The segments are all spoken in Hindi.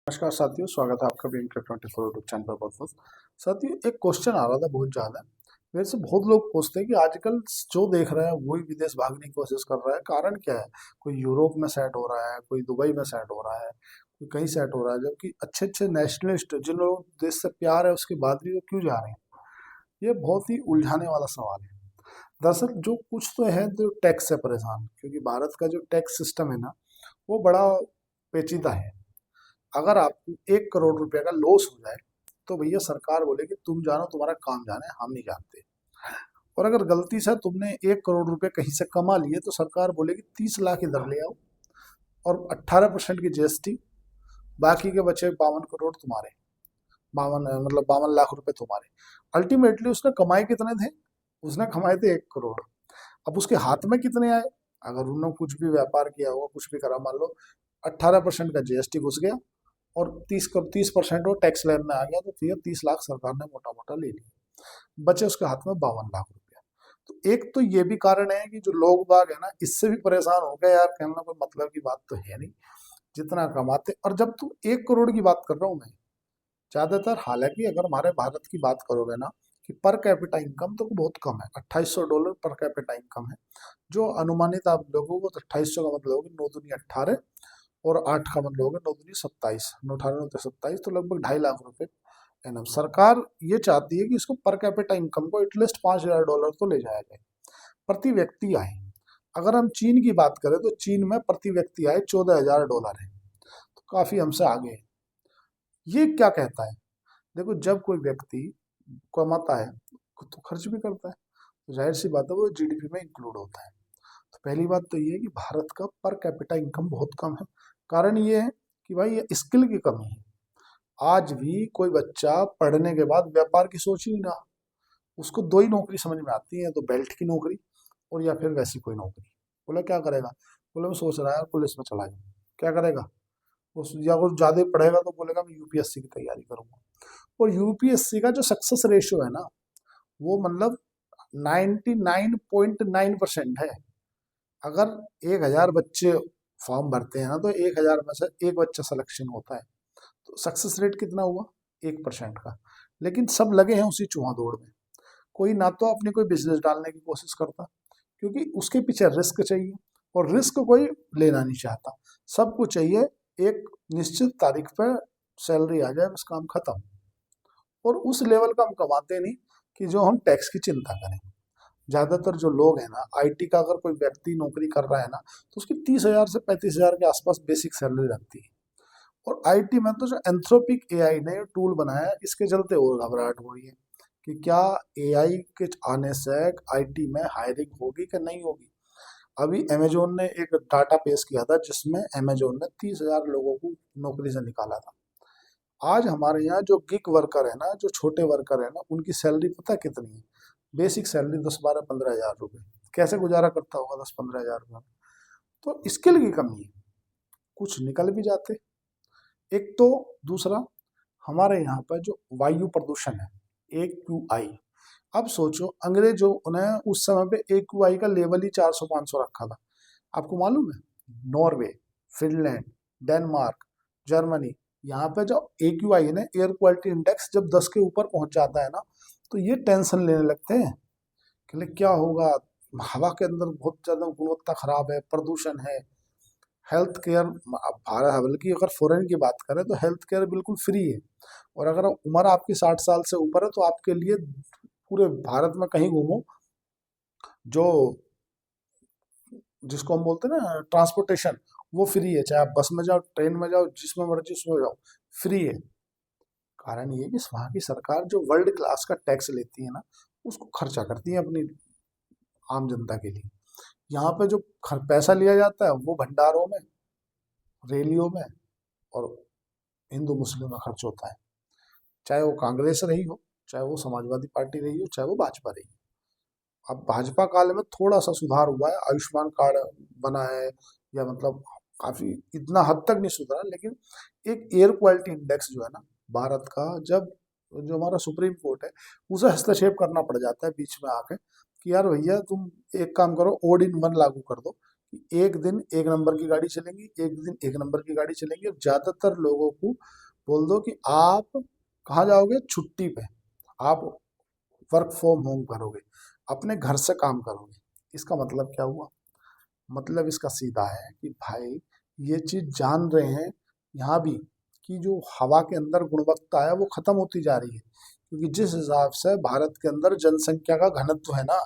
नमस्कार साथियों, स्वागत है आपका भी इंटर 24 यूट्यूब चैनल पर बहुत बहुत। साथियों, एक क्वेश्चन आ रहा था बहुत ज़्यादा। मेरे से बहुत लोग पूछते हैं कि आजकल जो देख रहे हैं वही विदेश भागने की कोशिश कर रहा है, कारण क्या है? कोई यूरोप में सेट हो रहा है, कोई दुबई में सेट हो रहा है, कोई कहीं सेट हो रहा है, जबकि अच्छे अच्छे नेशनलिस्ट जिन लोगों को देश से प्यार है उसके बाद भी वो क्यों जा रहे हैं? ये बहुत ही उलझाने वाला सवाल है। दरअसल जो कुछ तो है जो टैक्स से परेशान, क्योंकि भारत का जो टैक्स सिस्टम है ना, वो बड़ा पेचीदा है। अगर आपको 1 करोड़ रुपए का लॉस हो जाए तो भैया सरकार बोलेगी तुम जानो, तुम्हारा काम जाने, हम नहीं जानते। और अगर गलती से तुमने 1 करोड़ रुपए कहीं से कमा लिए तो सरकार बोलेगी 30 लाख इधर ले आओ और 18% की जीएसटी, बाकी के बचे 52 करोड़ तुम्हारे। बावन मतलब 52 लाख रुपए तुम्हारे। अल्टीमेटली उसने कमाए कितने थे? उसने कमाए थे 1 करोड़। अब उसके हाथ में कितने आए? अगर उन्होंने कुछ भी व्यापार किया होगा, कुछ भी करा, मान लो 18% का जीएसटी घुस गया और 30% वो टैक्स लैब में आ गया, तो फिर 30 लाख सरकार ने मोटा मोटा ले लिया, बचे उसके हाथ में 52 लाख रुपया। तो एक तो ये भी कारण है कि जो लोग बाग है ना, इससे भी परेशान हो गए यार, कहना कोई मतलब की बात तो है नहीं, जितना कमाते। और जब तुम 1 करोड़ की बात कर रहा हूँ मैं ज्यादातर, हालांकि अगर हमारे भारत की बात करोगे ना, कि पर कैपिटा इनकम तो बहुत कम है, $2800 पर कैपिटा इनकम है। जो अनुमानित आप लोगों को, तो 2800 का मतलब होगा 9 दूनी 18 और 8 का मतलब होगा 9 दूनी 27, 9 18 9 27, तो लगभग 2.5 लाख रुपए एनम। सरकार ये चाहती है कि इसको पर कैपिटा इनकम को एटलीस्ट $5000 तो ले जाया जाए, प्रति व्यक्ति आए। अगर हम चीन की बात करें तो चीन में प्रति व्यक्ति आए $14,000 है, तो काफी हमसे आगे है। ये क्या कहता है? देखो, जब कोई व्यक्ति कमाता है तो खर्च भी करता है, तो जाहिर सी बात है वो जीडीपी में इंक्लूड होता है। तो पहली बात तो ये है कि भारत का पर कैपिटा इनकम बहुत कम है। कारण ये है कि भाई ये स्किल की कमी है। आज भी कोई बच्चा पढ़ने के बाद व्यापार की सोच ही नहीं रहा। उसको दो ही नौकरी समझ में आती है, तो बेल्ट की नौकरी और या फिर वैसी कोई नौकरी। बोला क्या करेगा? बोला मैं सोच रहा है यार पुलिस में चला जाऊँ। क्या करेगा? उस या कुछ ज्यादा पढ़ेगा तो बोलेगा मैं यूपीएससी की तैयारी करूंगा। और यूपीएससी का जो सक्सेस रेशियो है ना, वो मतलब 99.9% है। अगर 1,000 बच्चे फॉर्म भरते हैं ना, तो 1,000 में से एक बच्चा सिलेक्शन होता है। तो सक्सेस रेट कितना हुआ? 1% का। लेकिन सब लगे हैं उसी चूहा दौड़ में। कोई ना तो अपनी कोई बिजनेस डालने की कोशिश करता, क्योंकि उसके पीछे रिस्क चाहिए, और रिस्क कोई लेना नहीं चाहता। सबको चाहिए एक निश्चित तारीख पर सैलरी आ जाए, बस काम खत्म। और उस लेवल का हम कमाते नहीं कि जो हम टैक्स की चिंता करें। ज्यादातर जो लोग हैं ना, आईटी का अगर कोई व्यक्ति नौकरी कर रहा है ना, तो उसकी 30,000 से 35,000 के आसपास बेसिक सैलरी लगती है। और आईटी में तो जो एंथ्रोपिक एआई ने टूल बनाया है, इसके चलते और घबराहट हो रही है कि क्या एआई के आने से आईटी में हायरिंग होगी कि नहीं होगी। अभी अमेजोन ने एक डाटा पेश किया था जिसमें अमेजोन ने 30,000 लोगों को नौकरी से निकाला था। आज हमारे यहाँ जो गिग वर्कर है ना, जो छोटे वर्कर है ना, उनकी सैलरी पता है कितनी है? बेसिक सैलरी 10 12 15 हजार रुपए। कैसे गुजारा करता होगा 10 15 हजार रुपये? तो स्किल की कमी है, कुछ निकल भी जाते। एक तो दूसरा, हमारे यहाँ पर जो वायु प्रदूषण है, AQI। अब सोचो, अंग्रेजों ने उस समय पे AQI का लेवल ही 400 500 रखा था। आपको मालूम है, नॉर्वे, फिनलैंड, डेनमार्क, जर्मनी, यहाँ पे जो AQI है ना, एयर क्वालिटी इंडेक्स, जब 10 के ऊपर पहुंच जाता है ना, तो ये टेंशन लेने लगते हैं कि क्या होगा। हवा के अंदर बहुत ज्यादा गुणवत्ता खराब है, प्रदूषण है। हेल्थ केयर, भारत बल्कि अगर फॉरेन की बात करें तो हेल्थ केयर बिल्कुल फ्री है। और अगर उम्र आपकी 60 साल से ऊपर है तो आपके लिए पूरे भारत में कहीं घूमो, जो जिसको हम बोलते हैं ना ट्रांसपोर्टेशन, वो फ्री है। चाहे आप बस में जाओ, ट्रेन में जाओ, जिसमें मर्जी उसमें जाओ, फ्री है। कारण ये कि वहाँ की सरकार जो वर्ल्ड क्लास का टैक्स लेती है ना, उसको खर्चा करती है अपनी आम जनता के लिए। यहाँ पे जो पैसा लिया जाता है वो भंडारों में, रैलियों में और हिंदू मुस्लिम में खर्च होता है। चाहे वो कांग्रेस रही हो, चाहे वो समाजवादी पार्टी रही हो, चाहे वो भाजपा रही हो। अब भाजपा काल में थोड़ा सा सुधार हुआ है, आयुष्मान कार्ड बना है, या मतलब काफी इतना हद तक नहीं सुधरा, लेकिन एक एयर क्वालिटी इंडेक्स जो है ना भारत का, जब जो हमारा सुप्रीम कोर्ट है, उसे हस्तक्षेप करना पड़ जाता है बीच में आके कि यार भैया तुम एक काम करो, ओड इन वन लागू कर दो, कि एक दिन एक नंबर की गाड़ी चलेंगी, एक दिन एक नंबर की गाड़ी चलेंगी, और ज़्यादातर लोगों को बोल दो कि आप कहाँ जाओगे, छुट्टी पे, आप वर्क फ्रॉम होम करोगे, अपने घर से काम करोगे। इसका मतलब क्या हुआ? मतलब इसका सीधा है कि भाई ये चीज़ जान रहे हैं यहाँ भी कि जो हवा के अंदर गुणवत्ता है वो खत्म होती जा रही है, क्योंकि जिस हिसाब से भारत के अंदर जनसंख्या का घनत्व है ना,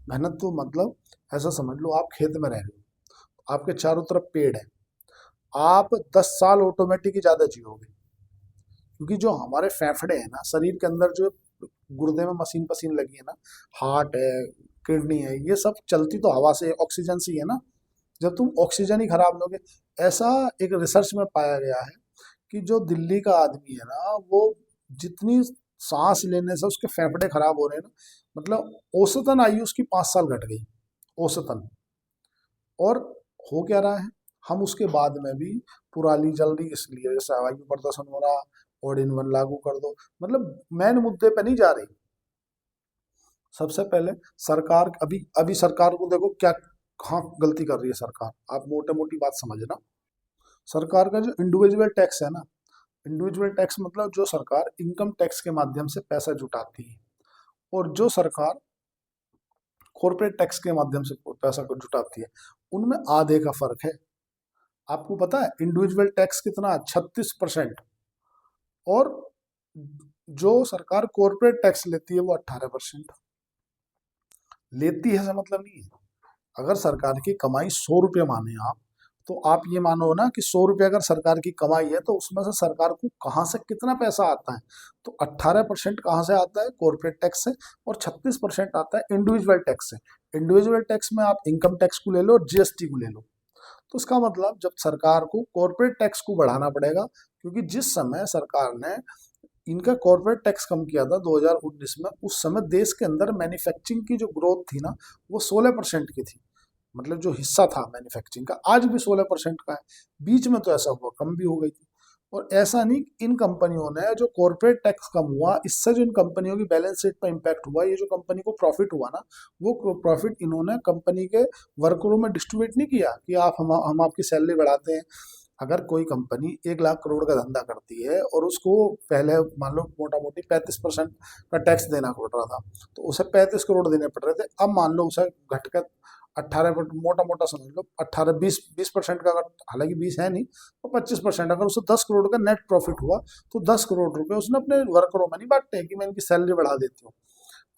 घनत्व मतलब ऐसा समझ लो, आप खेत में रह रहे हो, आपके चारों तरफ पेड़ है, आप 10 साल ऑटोमेटिक ही ज़्यादा जियोगे, क्योंकि जो हमारे फेफड़े हैं ना, शरीर के अंदर जो गुर्दे में मशीन पसीन लगी है ना, हार्ट है, किडनी है, ये सब चलती तो हवा से, ऑक्सीजन से ही है ना। जब तुम ऑक्सीजन ही खराब लोगे, ऐसा एक रिसर्च में पाया गया है कि जो दिल्ली का आदमी है ना, वो जितनी सांस लेने से उसके फेफड़े खराब हो रहे हैं ना, मतलब औसतन आयु उसकी 5 साल घट गई, औसतन। और हो क्या रहा है, हम उसके बाद में भी पुरानी जल रही, इसलिए जैसे वायु प्रदूषण हो रहा, और इन वन लागू कर दो, मतलब मेन मुद्दे पे नहीं जा रही। सबसे पहले सरकार, अभी अभी सरकार को देखो क्या, कहाँ गलती कर रही है सरकार, आप मोटे मोटी बात समझना। सरकार का जो इंडिविजुअल टैक्स है ना, इंडिविजुअल टैक्स मतलब जो सरकार इनकम टैक्स के माध्यम से पैसा जुटाती है, और जो सरकार कॉर्पोरेट टैक्स के माध्यम से पैसा को जुटाती है, उनमें आधे का फर्क है। आपको पता है इंडिविजुअल टैक्स कितना? 36%। और जो सरकार कॉर्पोरेट टैक्स लेती है वो 18% लेती है। ऐसा मतलब नहीं है, अगर सरकार की कमाई 100 रुपये माने आप, तो आप ये मानो ना कि 100 रुपये अगर सरकार की कमाई है, तो उसमें से सरकार को कहाँ से कितना पैसा आता है? तो 18% कहाँ से आता है? कॉर्पोरेट टैक्स से, और 36% आता है इंडिविजुअल टैक्स से। इंडिविजुअल टैक्स में आप इनकम टैक्स को ले लो और जीएसटी को ले लो। तो इसका मतलब जब सरकार को कॉर्पोरेट टैक्स को बढ़ाना पड़ेगा, क्योंकि जिस समय सरकार ने इनका कॉर्पोरेट टैक्स कम किया था 2019 में, उस समय देश के अंदर मैन्युफैक्चरिंग की जो ग्रोथ थी ना, वो 16% की थी। मतलब जो हिस्सा था मैन्युफैक्चरिंग का, आज भी 16% का है। बीच में तो ऐसा हुआ कम भी हो गई थी। और ऐसा नहीं, इन कंपनियों ने जो कॉर्पोरेट टैक्स कम हुआ, इससे जो इन कंपनियों की बैलेंस शीट पर इम्पैक्ट हुआ, ये जो कंपनी को प्रॉफिट हुआ ना, वो प्रॉफिट इन्होंने कंपनी के वर्करों में डिस्ट्रीब्यूट नहीं किया कि आप हम आपकी सैलरी बढ़ाते हैं। अगर कोई कंपनी 1 लाख करोड़ का धंधा करती है और उसको पहले मान लो मोटा मोटी 35% का टैक्स देना पड़ रहा था, तो उसे 35 करोड़ देने पड़ रहे थे, अब मान लो उसे घटकर 18, मोटा मोटा समझ लो 18 20% का, अगर हालांकि 20 है नहीं तो 25%, अगर उसे 10 करोड़ का नेट प्रॉफिट हुआ, तो 10 करोड़ रुपए उसने अपने वर्करों में नहीं बांटे कि मैं इनकी सैलरी बढ़ा देती हूँ।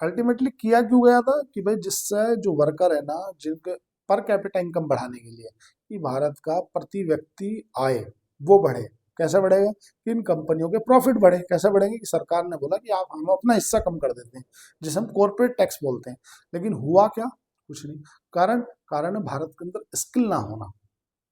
अल्टीमेटली किया क्यों गया था कि भाई जिससे जो वर्कर है ना, जिनके पर कैपिटा इनकम बढ़ाने के लिए, कि भारत का प्रति व्यक्ति आय वो बढ़े। कैसे बढ़ेगा? कि इन कंपनियों के प्रॉफिट बढ़े। कैसे बढ़ेंगे? कि सरकार ने बोला कि आप हम अपना हिस्सा कम कर देते हैं, जिसे हम कॉर्पोरेट टैक्स बोलते हैं। लेकिन हुआ क्या? कुछ नहीं। कारण कारण है भारत के अंदर स्किल ना होना।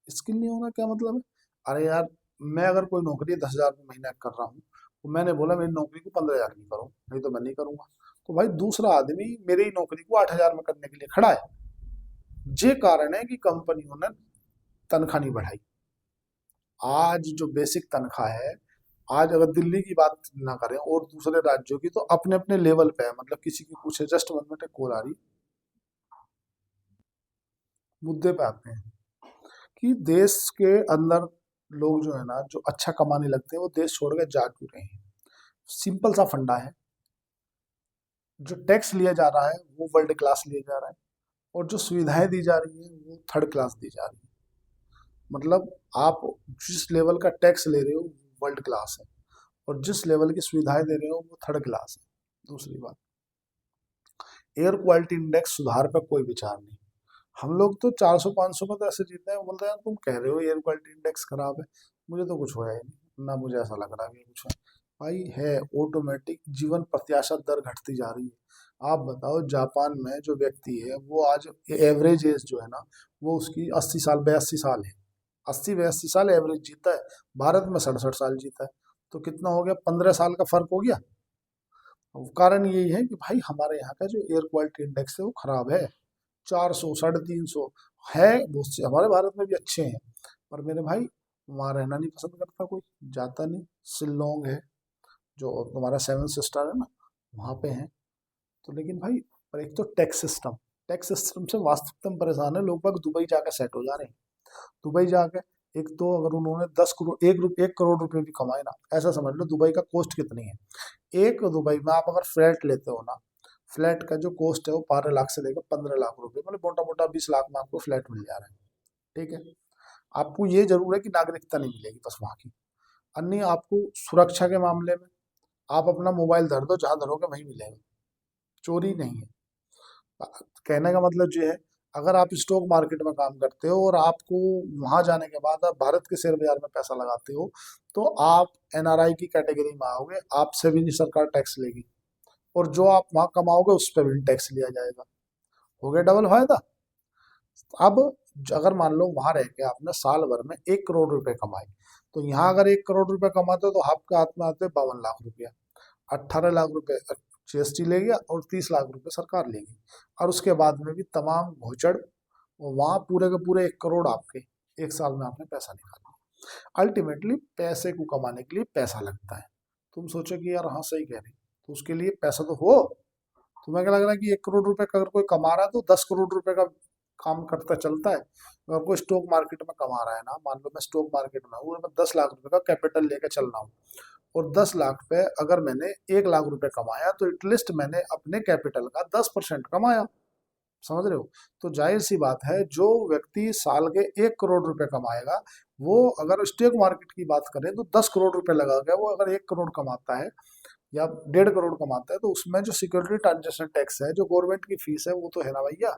स्किल नहीं होना क्या मतलब है? अरे यार, मैं अगर कोई नौकरी 10,000 महीना कर रहा हूँ, तो मैंने बोला मेरी नौकरी को 15,000 की करो, नहीं तो मैं नहीं करूंगा। तो भाई दूसरा आदमी मेरी नौकरी को 8,000 में करने के लिए खड़ा है। ये कारण है कि कंपनियों ने तनख्वाह नहीं बढ़ाई। आज जो बेसिक तनख्वाह है, आज अगर दिल्ली की बात ना करें और दूसरे राज्यों की, तो अपने अपने लेवल पे है। मतलब किसी की पूछे, जस्ट 1 मिनट कॉल आ रही, मुद्दे पे आते हैं कि देश के अंदर लोग जो है ना, जो अच्छा कमाने लगते हैं, वो देश छोड़ के जा क्यों रहे हैं? सिंपल सा फंडा है, जो टैक्स लिया जा रहा है वो वर्ल्ड क्लास लिया जा रहा है, और जो सुविधाएं दी जा रही है वो थर्ड क्लास दी जा रही है। मतलब आप जिस लेवल का टैक्स ले रहे हो वो वर्ल्ड क्लास है, और जिस लेवल की सुविधाएं दे रहे हो वो थर्ड क्लास है। दूसरी बात, एयर क्वालिटी इंडेक्स सुधार पर कोई विचार नहीं। हम लोग तो 400 500 में तो ऐसे जीते हैं, बोलते हैं यार तुम कह रहे हो एयर क्वालिटी इंडेक्स खराब है, मुझे तो कुछ होया ही नहीं, ना मुझे ऐसा लग रहा है कि कुछ है। भाई है, ऑटोमेटिक जीवन प्रत्याशा दर घटती जा रही है। आप बताओ, जापान में जो व्यक्ति है वो आज एवरेज एज जो है ना, वो उसकी 80 साल 82 साल है। 80 82 साल एवरेज जीता है। भारत में 67 साल जीता है। तो कितना हो गया? 15 साल का फर्क हो गया। कारण यही है कि भाई हमारे यहाँ का जो एयर क्वालिटी इंडेक्स है वो खराब है। 400 350 है, बहुत से हमारे भारत में भी अच्छे हैं, पर मेरे भाई वहाँ रहना नहीं पसंद करता, कोई जाता नहीं। शिलोंग है, जो तुम्हारा सेवन सिस्टर है ना, वहाँ पे है। तो लेकिन भाई, पर एक तो टैक्स सिस्टम, टैक्स सिस्टम से वास्तविकता में परेशान है लोग, बाग दुबई जाके सेट हो जा रहे हैं। दुबई जाके एक तो अगर उन्होंने 10 करोड़ 1 करोड़ रुपए भी कमाए ना, ऐसा समझ लो दुबई का कॉस्ट कितनी है। एक दुबई में आप अगर फ्लैट लेते हो ना, फ्लैट का जो कॉस्ट है वो 12 लाख से लेकर 15 लाख रुपए, मतलब मोटा मोटा 20 लाख में आपको फ्लैट मिल जा रहा है। ठीक है, आपको ये जरूर है कि नागरिकता नहीं मिलेगी बस वहाँ की। अन्य आपको सुरक्षा के मामले में आप अपना मोबाइल धर दो, जहाँ धरोगे वहीं मिलेगा, चोरी नहीं है। कहने का मतलब ये है, अगर आप स्टॉक मार्केट में काम करते हो और आपको वहां जाने के बाद आप भारत के शेयर बाजार में पैसा लगाते हो, तो आप एनआरआई की कैटेगरी में आओगे, आपसे भी नहीं सरकार टैक्स लेगी, और जो आप वहां कमाओगे उस पर भी टैक्स लिया जाएगा। हो गया डबल फायदा। अब अगर मान लो वहां रह के आपने साल भर में 1 करोड़ रुपए कमाए, तो यहाँ अगर 1 करोड़ रुपए कमाते हो तो आपके हाथ में आते 52 लाख रुपया। 18 लाख रुपए जीएसटी लेगी और 30 लाख रुपए सरकार लेगी, और उसके बाद में भी तमाम घोचड़, वहां पूरे के पूरे 1 करोड़ आपके एक साल में आपने पैसा निकाला। अल्टीमेटली पैसे को कमाने के लिए पैसा लगता है। तुम सोचो कि यार हाँ सही कह रही, तो उसके लिए पैसा तो हो। तुम्हें क्या लग रहा है कि 1 करोड़ रुपए का अगर कोई कमा रहा है तो 10 करोड़ रुपए का काम करता चलता है? अगर कोई स्टॉक मार्केट में कमा रहा है ना, मान लो मैं स्टॉक मार्केट में हूँ और मैं 10 लाख रुपए का कैपिटल लेकर चल रहा हूँ, और 10 लाख पे अगर मैंने 1 लाख रुपए कमाया, तो एटलीस्ट मैंने अपने कैपिटल का 10% कमाया। समझ रहे हो? तो जाहिर सी बात है, जो व्यक्ति साल के 1 करोड़ रुपए कमाएगा, वो अगर स्टॉक मार्केट की बात करें तो 10 करोड़ रुपए लगा के वो अगर 1 करोड़ कमाता है या 1.5 करोड़ कमाता है, तो उसमें जो सिक्योरिटी ट्रांजेक्शन टैक्स है, जो गवर्नमेंट की फीस है, वो तो है ना भैया,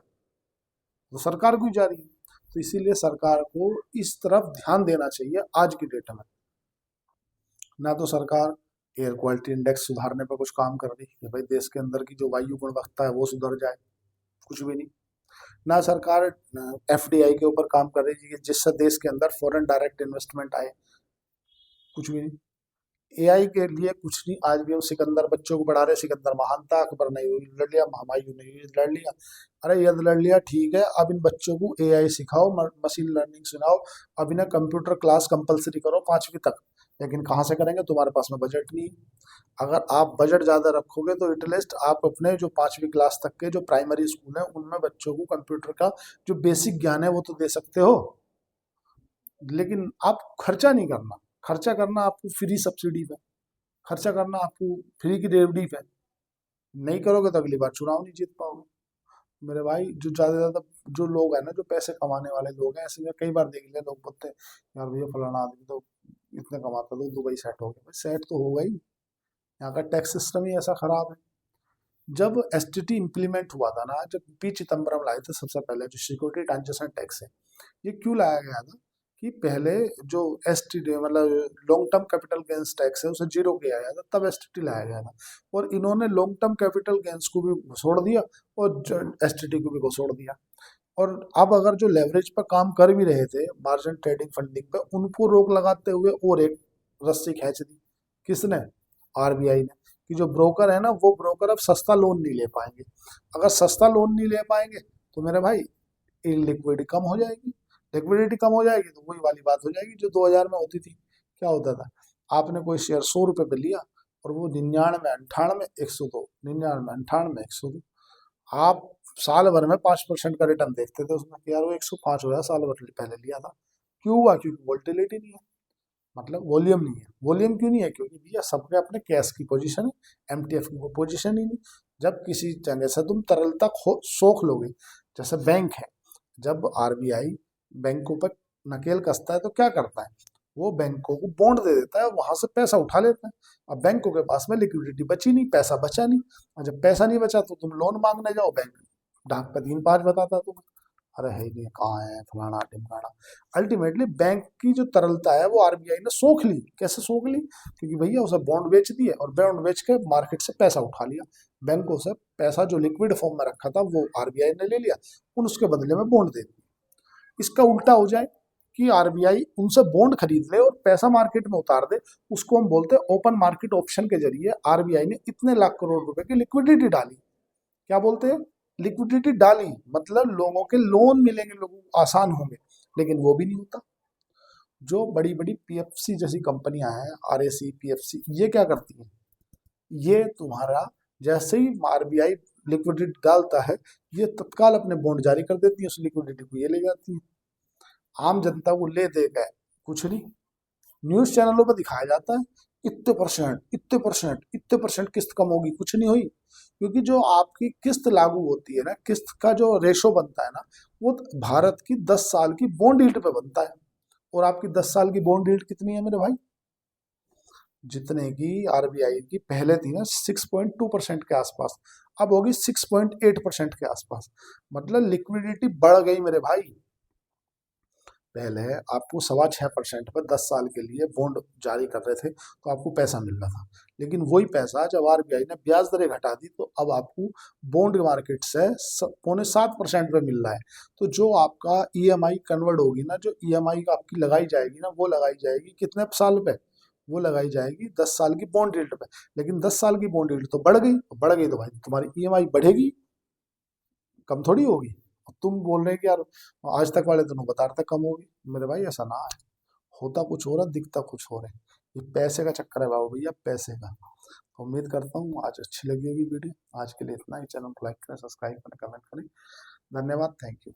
वो सरकार को ही जा रही है। तो इसीलिए सरकार को इस तरफ ध्यान देना चाहिए आज की डेट में। ना तो सरकार एयर क्वालिटी इंडेक्स सुधारने पर कुछ काम कर रही है, भाई देश के अंदर की जो वायु गुणवत्ता है वो सुधर जाए, कुछ भी नहीं। ना सरकार एफडीआई के ऊपर काम कर रही है जिससे देश के अंदर फॉरेन डायरेक्ट इन्वेस्टमेंट आए, कुछ भी नहीं। एआई के लिए कुछ नहीं, आज भी हम सिकंदर बच्चों को पढ़ा रहे, सिकंदर महान था, अकबर ने युद्ध लड़ लिया, हुमायूं ने युद्ध लड़ लिया। अरे युद्ध लड़ लिया ठीक है, अब इन बच्चों को एआई सिखाओ, मशीन लर्निंग सिखाओ, अब इन्हें कंप्यूटर क्लास कंपलसरी करो 5वीं तक। लेकिन कहाँ से करेंगे, तुम्हारे पास में बजट नहीं है। अगर आप बजट ज्यादा रखोगे तो एटलीस्ट आप अपने जो 5वीं क्लास तक के जो प्राइमरी स्कूल है उनमें बच्चों को कंप्यूटर का जो बेसिक ज्ञान है वो तो दे सकते हो। लेकिन आप खर्चा नहीं करना, खर्चा करना आपको फ्री सब्सिडी पे, खर्चा करना आपको फ्री की रेवड़ी पे। नहीं करोगे तो अगली बार चुनाव नहीं जीत पाओगे मेरे भाई। जो ज्यादा से ज्यादा जो लोग हैं ना, जो पैसे कमाने वाले लोग हैं, ऐसे में कई बार देख लिया, लोग बोलते हैं यार भैया फलाना आदमी तो इतने कमाता तो दुबई सेट हो गया। भाई सेट तो होगा ही, यहाँ का टैक्स सिस्टम ही ऐसा खराब है। जब एसटीटी इम्प्लीमेंट हुआ था ना, जब पी चिदम्बरम लाए थे सबसे पहले जो सिक्योरिटी ट्रांजेक्शन टैक्स है, ये क्यों लाया गया था कि पहले जो एसटीटी मतलब long term capital gains tax है उसे जीरो किया गया था, तब एसटीटी लाया गया था। और इन्होंने लॉन्ग टर्म कैपिटल गेंस को भी घुसोड़ दिया और एसटीटी को भी घुसोड़ दिया। और अब अगर जो लेवरेज पर काम कर भी रहे थे मार्जिन ट्रेडिंग फंडिंग पे, उनको रोक लगाते हुए और एक रस्सी खींच दी। किसने? आरबीआई ने। कि जो ब्रोकर है ना, वो ब्रोकर अब सस्ता लोन नहीं ले पाएंगे। अगर सस्ता लोन नहीं ले पाएंगे तो मेरे भाई लिक्विडिटी कम हो जाएगी। लिक्विडिटी कम हो जाएगी तो वही वाली बात हो जाएगी जो 2000 में होती थी। क्या होता था, आपने कोई शेयर 100 रुपए पे लिया और वो 99 98 102, 99 98 102, आप साल भर में 5% का रिटर्न देखते थे उसमें कि यार वो 105 हो गया, साल भर पहले लिया था। क्यों हुआ? क्योंकि वोल्टिलिटी नहीं है, मतलब वॉल्यूम नहीं है। वॉल्यूम क्यों नहीं है? क्योंकि भैया सबके अपने कैश की पोजीशन है, एमटीएफ की पोजीशन ही नहीं। जब किसी जगह से तुम तरलता सोख लोगे, जैसे बैंक है, जब आरबीआई बैंकों पर नकेल कसता है तो क्या करता है, वो बैंकों को बॉन्ड दे देता है, वहां से पैसा उठा लेता है। अब बैंकों के पास में लिक्विडिटी बची नहीं, पैसा बचा नहीं, और जब पैसा नहीं बचा तो तुम लोन मांगने जाओ, बैंक डाक पे 3 5 बताता है तुम्हें, अरे है ही नहीं, कहाँ है फलाना टिमकाना। अल्टीमेटली बैंक की जो तरलता है वो आरबीआई ने सोख ली। कैसे सोख ली? क्योंकि भैया उसे बॉन्ड बेच दिए और बॉन्ड बेच के मार्केट से पैसा उठा लिया। बैंकों से पैसा जो लिक्विड फॉर्म में रखा था वो आरबीआई ने ले लिया, उन उसके बदले में बॉन्ड दे दिया। इसका उल्टा हो जाए कि आरबीआई उनसे बॉन्ड खरीद ले और पैसा मार्केट में उतार दे, उसको हम बोलते हैं ओपन मार्केट ऑप्शन के जरिए आरबीआई ने इतने लाख करोड़ रुपए की लिक्विडिटी डाली। क्या बोलते हैं? लिक्विडिटी डाली, मतलब लोगों के लोन मिलेंगे, लोगों को आसान होंगे, लेकिन वो भी नहीं होता। जो बड़ी बड़ी पीएफसी जैसी कंपनियां हैं, आरएसी पीएफसी, ये क्या करती हैं, ये तुम्हारा जैसे ही आरबीआई लिक्विडिटी डालता है, ये तत्काल अपने बॉन्ड जारी कर देती है, उस लिक्विडिटी को ये ले जाती है। आम जनता को ले देगा कुछ नहीं। न्यूज चैनलों पर दिखाया जाता है इतने परसेंट, इतने परसेंट, इतने परसेंट किस्त कम होगी, कुछ नहीं हुई। क्योंकि जो आपकी किस्त लागू होती है ना, किस्त का जो रेशो बनता है ना, वो भारत की 10 साल की बॉन्ड यील्ड पे बनता है। और आपकी 10 साल की बॉन्ड यील्ड कितनी है मेरे भाई? जितने की आरबीआई की पहले थी ना 6.2% के आसपास, अब होगी 6.8% के आसपास। मतलब लिक्विडिटी बढ़ गई मेरे भाई। पहले आपको 6.25% पर 10 साल के लिए बॉन्ड जारी कर रहे थे तो आपको पैसा मिल रहा था, लेकिन वही पैसा जब आरबीआई ने ब्याज दरें घटा दी तो अब आपको बॉन्ड मार्केट से 6.25% पे मिल रहा है। तो जो आपका ईएमआई कन्वर्ट होगी ना, जो ईएमआई आपकी लगाई जाएगी ना, वो लगाई जाएगी कितने साल पे? वो लगाई जाएगी 10 साल की बॉन्ड यील्ड पे। लेकिन 10 साल की बॉन्ड यील्ड तो बढ़ गई तो भाई तुम्हारी ईएमआई बढ़ेगी, कम थोड़ी होगी। और तुम बोल रहे हैं कि यार आज तक वाले दोनों बता रहे थे कम होगी। मेरे भाई ऐसा ना है, होता कुछ हो रहा, दिखता कुछ हो रहा है। ये पैसे का चक्कर है बाबू भैया, पैसे का। तो उम्मीद करता हूँ आज अच्छी लगी होगी वीडियो। आज के लिए इतना ही। चैनल को लाइक करें, सब्सक्राइब करें, कमेंट करें। धन्यवाद, थैंक यू।